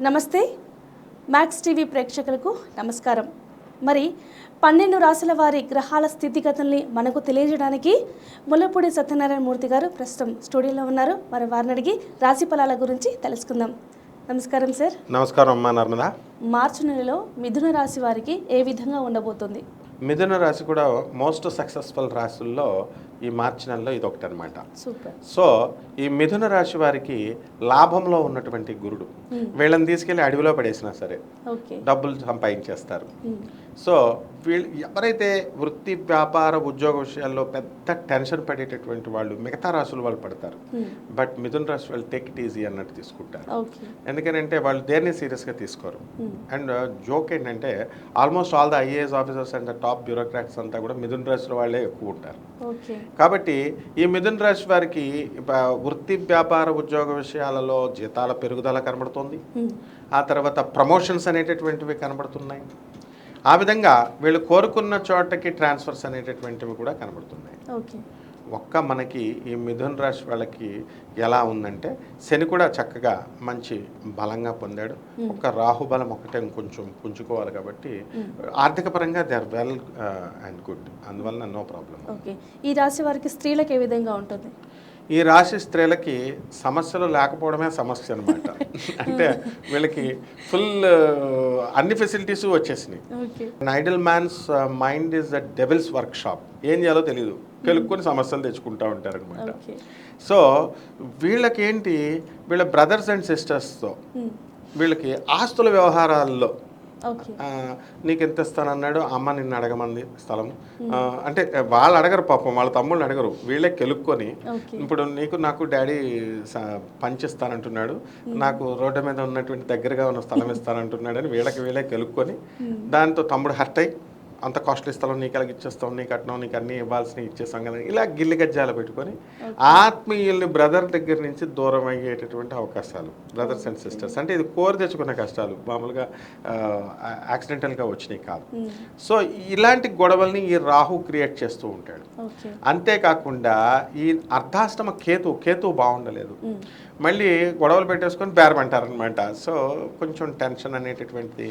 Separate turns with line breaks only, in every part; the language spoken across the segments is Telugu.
నమస్తే మ్యాక్స్ టీవీ ప్రేక్షకులకు నమస్కారం. మరి 12 రాశుల వారి గ్రహాల స్థితిగతుల్ని మనకు తెలియజేయడానికి ముల్లపూడి సత్యనారాయణ మూర్తి గారు ప్రస్తుతం స్టూడియోలో ఉన్నారు. మరి వారిని అడిగి రాశి ఫలాల గురించి తెలుసుకుందాం. నమస్కారం సార్.
నమస్కారం అమ్మా నర్మదా.
మార్చి నెలలో మిథున రాశి వారికి ఏ విధంగా ఉండబోతుంది?
మిథున రాశి కూడా మోస్ట్ సక్సెస్ఫుల్ రాశుల్లో ఈ మార్చి నెలలో ఇది ఒకటి అనమాట.
సూపర్.
సో ఈ మిథున రాశి వారికి లాభంలో ఉన్నటువంటి గురుడు వీళ్ళని తీసుకెళ్లి అడవిలో పడేసినా సరే డబ్బులు సంపాదించేస్తారు. సో వీళ్ళు ఎవరైతే వృత్తి వ్యాపార ఉద్యోగ విషయాల్లో పెద్ద టెన్షన్ పడేటటువంటి వాళ్ళు మిగతా రాశుల వాళ్ళు పడతారు. బట్ మిథున రాశి వాళ్ళు టేక్ ఇట్ ఈజీ అన్నట్టు తీసుకుంటారు. ఎందుకంటే వాళ్ళు దేన్ని సీరియస్గా తీసుకోరు. అండ్ జోక్ ఏంటంటే almost all the IAS officers and the top bureaucrats అంతా కూడా మిథున రాశుల వాళ్ళే ఎక్కువ ఉంటారు. కాబట్టి ఈ మిథున రాశి వారికి వృత్తి వ్యాపార ఉద్యోగ విషయాలలో జీతాల పెరుగుదల కనబడుతుంది. ఆ తర్వాత ప్రమోషన్స్ అనేటటువంటివి కనబడుతున్నాయి. ఆ విధంగా వీళ్ళు కోరుకున్న చోటకి ట్రాన్స్ఫర్స్ అనేటటువంటివి కూడా కనబడుతున్నాయి. ఒక్క మనకి ఈ మిథున రాశి వాళ్ళకి ఎలా ఉందంటే శని కూడా చక్కగా మంచి బలంగా పొందాడు. ఒక్క రాహుబలం ఒకటే కొంచెం పుంజుకోవాలి. కాబట్టి ఆర్థిక పరంగా they are well and good. అందువల్ల నో ప్రాబ్లం.
ఈ రాశి వారికి స్త్రీలకు ఏ విధంగా ఉంటుంది?
ఈ రాశి స్త్రీలకి సమస్యలు లేకపోవడమే సమస్య అనమాట. అంటే వీళ్ళకి ఫుల్ అన్ని ఫెసిలిటీస్ వచ్చేసినాయి. Idle man's mind is the devil's workshop. ఏం చేయాలో తెలియదు, కెలుక్కొని సమస్యలు తెచ్చుకుంటూ ఉంటారు అనమాట. సో వీళ్ళకేంటి, వీళ్ళ బ్రదర్స్ అండ్ సిస్టర్స్తో వీళ్ళకి ఆస్తుల వ్యవహారాల్లో నీకు ఎంత ఇస్తానన్నాడు, అమ్మ నిన్ను అడగమంది స్థలం అంటే వాళ్ళు అడగరు పాపం, వాళ్ళ తమ్ముళ్ళు అడగరు, వీళ్ళే కెలుక్కొని ఇప్పుడు నాకు డాడీ పంచిస్తానంటున్నాడు, నాకు రోడ్డు మీద ఉన్నటువంటి దగ్గరగా ఉన్న స్థలం ఇస్తానంటున్నాడు అని వీళ్ళే కెలుక్కొని దాంతో తమ్ముడు హర్ట్ అయ్యి అంత కాస్ట్లీ స్థలం నీకు అలాగ ఇచ్చేస్తాం, నీకు కట్నం, నీకు అన్నీ ఇవ్వాల్సిన ఇచ్చేస్తాం కదా, ఇలా గిల్లి గజ్జాలు పెట్టుకొని ఆత్మీయుల్ని బ్రదర్ దగ్గర నుంచి దూరం అయ్యేటటువంటి అవకాశాలు. బ్రదర్స్ అండ్ సిస్టర్స్ అంటే ఇది కోరి తెచ్చుకున్న కష్టాలు, మామూలుగా యాక్సిడెంటల్గా వచ్చినాయి కాదు. సో ఇలాంటి గొడవల్ని ఈ రాహు క్రియేట్ చేస్తూ ఉంటాడు. అంతేకాకుండా ఈ అర్ధాష్టమ కేతు బాగుండలేదు, మళ్ళీ గొడవలు పెట్టేసుకొని బేరమంటారనమాట. సో కొంచెం టెన్షన్ అనేటటువంటిది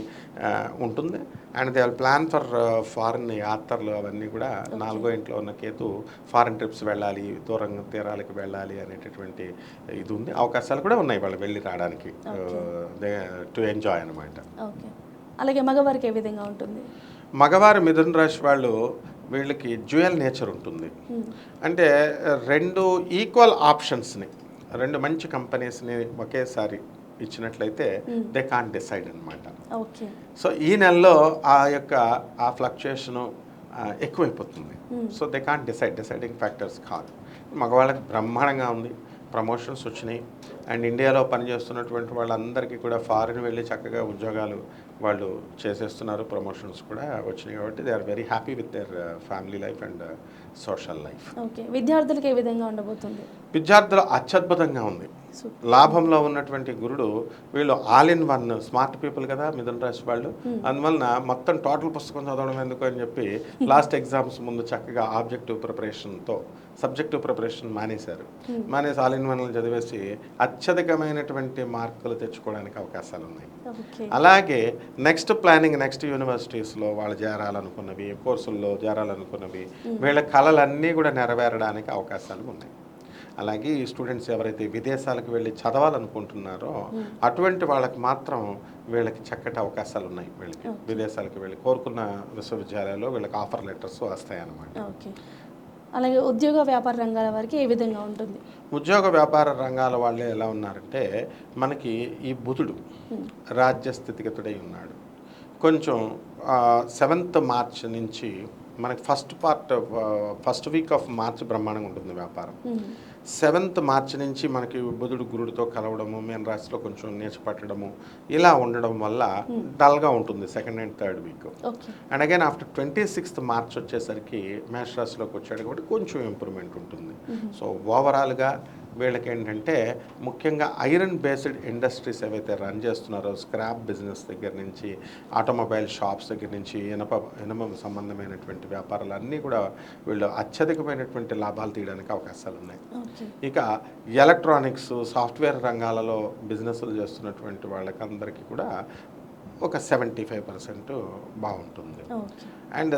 ఉంటుంది. And they plan for foreign యాత్రలు అవన్నీ కూడా 4వ ఇంట్లో ఉన్న కేతు ఫారిన్ ట్రిప్స్ వెళ్ళాలి, దూరం తీరాలకు వెళ్ళాలి అనేటటువంటి ఇది ఉంది. అవకాశాలు కూడా ఉన్నాయి వాళ్ళు వెళ్ళి రావడానికి, టు ఎంజాయ్ అనమాట.
అలాగే మగవారికి ఏ విధంగా ఉంటుంది?
మగవారు మిథున రాశి వాళ్ళు వీళ్ళకి డ్యూయల్ నేచర్ ఉంటుంది. అంటే 2 ఈక్వల్ ఆప్షన్స్ని, 2 మంచి కంపెనీస్ని ఒకేసారి ఇచ్చినట్లయితే దే కాంట్ డిసైడ్ అనమాట. సో ఈ నెలలో ఆ ఫ్లక్చుయేషను ఎక్కువైపోతుంది. So they can't deciding factors కాదు. మగవాళ్ళకి బ్రహ్మాండంగా ఉంది, ప్రమోషన్స్ వచ్చినాయి. అండ్ ఇండియాలో పనిచేస్తున్నటువంటి వాళ్ళందరికీ కూడా ఫారిన్ వెళ్ళి చక్కగా ఉద్యోగాలు వాళ్ళు చేసేస్తున్నారు, ప్రమోషన్స్ కూడా వచ్చినాయి. కాబట్టి they are very happy with their family life and social life.
విద్యార్థులకు ఏ విధంగా ఉండబోతుంది?
విద్యార్థులు అత్యద్భుతంగా ఉంది. లాభంలో ఉన్నటువంటి గురుడు, వీళ్ళు all in one smart people కదా మిథున రాశి వాళ్ళు. అందువలన మొత్తం టోటల్ పుస్తకం చదవడం ఎందుకు అని చెప్పి లాస్ట్ ఎగ్జామ్స్ ముందు చక్కగా ఆబ్జెక్టివ్ ప్రిపరేషన్తో సబ్జెక్టివ్ ప్రిపరేషన్ మానేసి ఆల్ ఇన్ వన్లు చదివేసి అత్యధికమైనటువంటి మార్కులు తెచ్చుకోవడానికి అవకాశాలు ఉన్నాయి. అలాగే నెక్స్ట్ ప్లానింగ్, నెక్స్ట్ యూనివర్సిటీస్లో వాళ్ళు చేరాలనుకున్నవి, కోర్సుల్లో చేరాలనుకున్నవి, వీళ్ళ కళలన్నీ కూడా నెరవేరడానికి అవకాశాలు ఉన్నాయి. అలాగే ఈ స్టూడెంట్స్ ఎవరైతే విదేశాలకు వెళ్ళి చదవాలనుకుంటున్నారో అటువంటి వాళ్ళకి మాత్రం వీళ్ళకి చక్కటి అవకాశాలు ఉన్నాయి. వీళ్ళకి విదేశాలకు వెళ్ళి కోరుకున్న విశ్వవిద్యాలయాల్లో వీళ్ళకి ఆఫర్ లెటర్స్ వస్తాయన్నమాట.
అలాగే ఉద్యోగ వ్యాపార రంగాల వారికి ఏ విధంగా ఉంటుంది?
ఉద్యోగ వ్యాపార రంగాల వాళ్ళే ఎలా ఉన్నారంటే, మనకి ఈ బుధుడు రాజ్య స్థితిగతుడై ఉన్నాడు. కొంచెం 7th మార్చ్ నుంచి మనకి ఫస్ట్ వీక్ ఆఫ్ మార్చ్ బ్రహ్మాండంగా ఉంటుంది వ్యాపారం. 7th మార్చ్ నుంచి మనకి బుధుడు గురుడితో కలవడము, మీన రాశిలో కొంచెం నీచపట్టడము ఇలా ఉండడం వల్ల డల్గా ఉంటుంది 2nd and 3rd week. And again after 26th March వచ్చేసరికి మేష రాశిలోకి వచ్చాడు కాబట్టి కొంచెం ఇంప్రూవ్మెంట్ ఉంటుంది. సో ఓవరాల్గా వీళ్ళకి ఏంటంటే ముఖ్యంగా ఐరన్ బేస్డ్ ఇండస్ట్రీస్ ఏవైతే రన్ చేస్తున్నారో, స్క్రాప్ బిజినెస్ దగ్గర నుంచి ఆటోమొబైల్ షాప్స్ దగ్గర నుంచి ఇనప సంబంధమైనటువంటి వ్యాపారాలు అన్నీ కూడా వీళ్ళు అత్యధికమైనటువంటి లాభాలు తీయడానికి అవకాశాలు ఉన్నాయి. ఇక ఎలక్ట్రానిక్స్, సాఫ్ట్వేర్ రంగాలలో బిజినెస్లు చేస్తున్నటువంటి వాళ్ళకందరికీ కూడా ఒక 75% బాగుంటుంది. అండ్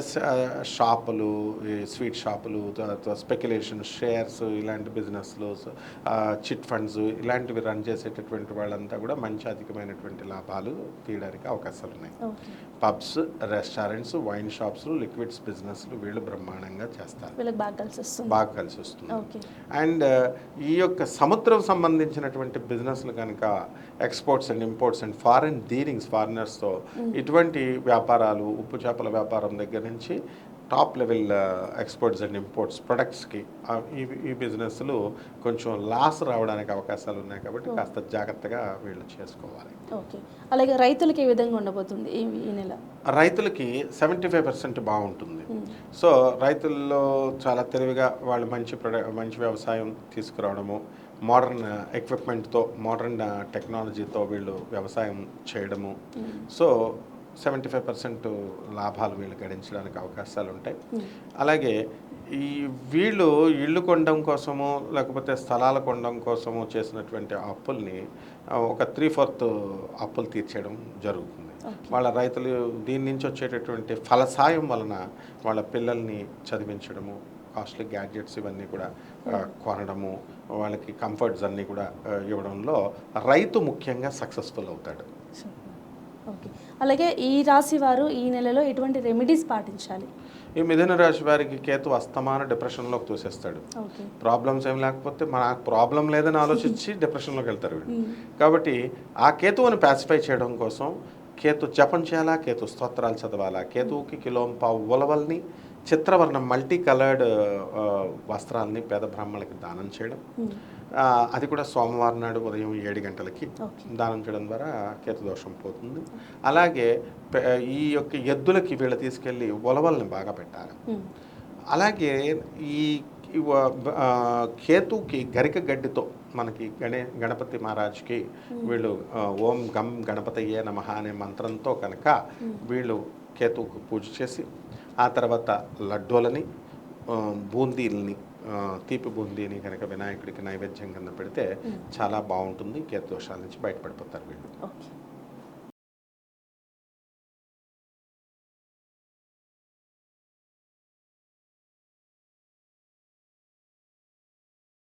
షాపులు, ఈ స్వీట్ షాపులు, స్పెక్యులేషన్ షేర్స్, ఇలాంటి బిజినెస్లు, చిట్ ఫండ్స్ ఇలాంటివి రన్ చేసేటటువంటి వాళ్ళంతా కూడా మంచి అధికమైనటువంటి లాభాలు తీయడానికి అవకాశాలు ఉన్నాయి. Pubs, restaurants, wine shops, liquids బిజినెస్లు వీళ్ళు బ్రహ్మాండంగా చేస్తారు, బాగా కలిసి వస్తుంది. అండ్ ఈ యొక్క సముద్రం సంబంధించినటువంటి బిజినెస్లు కనుక exports and imports and foreign dealings, ఫారినర్స్తో ఇటువంటి వ్యాపారాలు, ఉప్పు చేపల వ్యాపారం దగ్గర నుంచి top level exports and imports ప్రొడక్ట్స్కి ఈ బిజినెస్లు కొంచెం లాస్ రావడానికి అవకాశాలు ఉన్నాయి. కాబట్టి కాస్త జాగ్రత్తగా వీళ్ళు చేసుకోవాలి.
ఓకే, అలాగే రైతులకి ఏ విధంగా ఉండబోతుంది ఈ నెల?
రైతులకి 75% బాగుంటుంది. సో రైతుల్లో చాలా తెలివిగా వాళ్ళు మంచి వ్యవసాయం తీసుకురావడము, మోడర్న్ ఎక్విప్మెంట్తో, మోడర్న్ టెక్నాలజీతో వీళ్ళు వ్యవసాయం చేయడము, సో 75% లాభాలు వీళ్ళు గడించడానికి అవకాశాలు ఉంటాయి. అలాగే వీళ్ళు ఇళ్ళు కొనడం కోసము లేకపోతే స్థలాలు కొనడం కోసము చేసినటువంటి అప్పుల్ని ఒక 3/4 అప్పులు తీర్చేయడం జరుగుతుంది. వాళ్ళ రైతులు దీని నుంచి వచ్చేటటువంటి ఫలసాయం వలన వాళ్ళ పిల్లల్ని చదివించడము, కాస్ట్లీ గ్యాడ్జెట్స్ ఇవన్నీ కూడా కొనడము, వాళ్ళకి కంఫర్ట్స్ అన్నీ కూడా ఇవ్వడంలో రైతు ముఖ్యంగా సక్సెస్ఫుల్ అవుతాడు.
ఓకే, అలాగే ఈ రాశి వారు ఈ నెలలో ఎటువంటి రెమెడీస్ పాటించాలి?
ఈ మిథున రాశి వారికి కేతు అస్తమాన డిప్రెషన్లోకి తోసేస్తాడు. ప్రాబ్లమ్స్ ఏం లేకపోతే మనకు ప్రాబ్లం లేదని ఆలోచించి డిప్రెషన్లోకి వెళ్తారు వీళ్ళు. కాబట్టి ఆ కేతువుని ప్యాసిఫై చేయడం కోసం కేతు జపం చేయాలా, కేతు స్తోత్రాలు చదవాలా, కేతువుకి కిలోంపావు ఉలవల్ని, చిత్రవర్ణం మల్టీ కలర్డ్ వస్త్రాలని పేద బ్రాహ్మణులకి దానం చేయడం, అది కూడా సోమవారం నాడు ఉదయం 7 గంటలకి దానం చేయడం ద్వారా కేతు దోషం పోతుంది. అలాగే ఈ యొక్క ఎద్దులకి వీళ్ళు తీసుకెళ్ళి ఉలవల్ని బాగా పెట్టాలి. అలాగే ఈ కేతుకి గరిక గడ్డితో మనకి గణపతి మహారాజ్కి వీళ్ళు ఓం గం గణపతయ్యే నమః అనే మంత్రంతో కనుక వీళ్ళు కేతువుకు పూజ చేసి ఆ తర్వాత లడ్డూలని, బూందీలని, తీపి బూందీని కనుక వినాయకుడికి నైవేద్యం కింద పెడితే చాలా బాగుంటుంది. కేతు దోషాల నుంచి బయటపడిపోతారు వీళ్ళు.